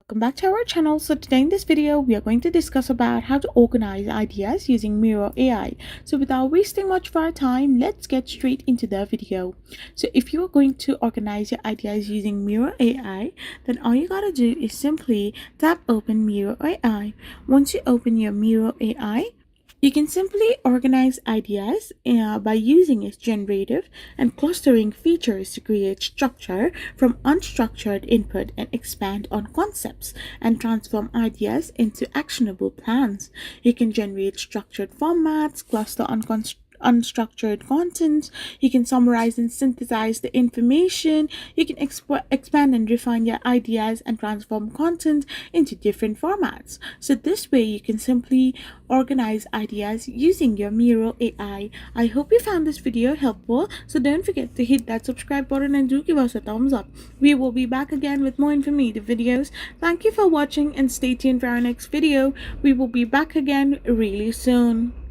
Welcome back to our channel. So today in this video we are going to discuss about how to organize ideas using Miro AI. So without wasting much of our time, let's get straight into the video. So if you are going to organize your ideas using Miro AI, then all you gotta do is simply tap open Miro AI. Once you open your Miro AI, you can simply organize ideas by using its generative and clustering features to create structure from unstructured input and expand on concepts and transform ideas into actionable plans. You can generate structured formats, cluster on unstructured content. You can summarize and synthesize the information. You can expand and refine your ideas and transform content into different formats. So this way you can simply organize ideas using your Miro AI. I hope you found this video helpful. So don't forget to hit that subscribe button and do give us a thumbs up. We will be back again with more informative videos. Thank you for watching and stay tuned for our next video. We will be back again really soon.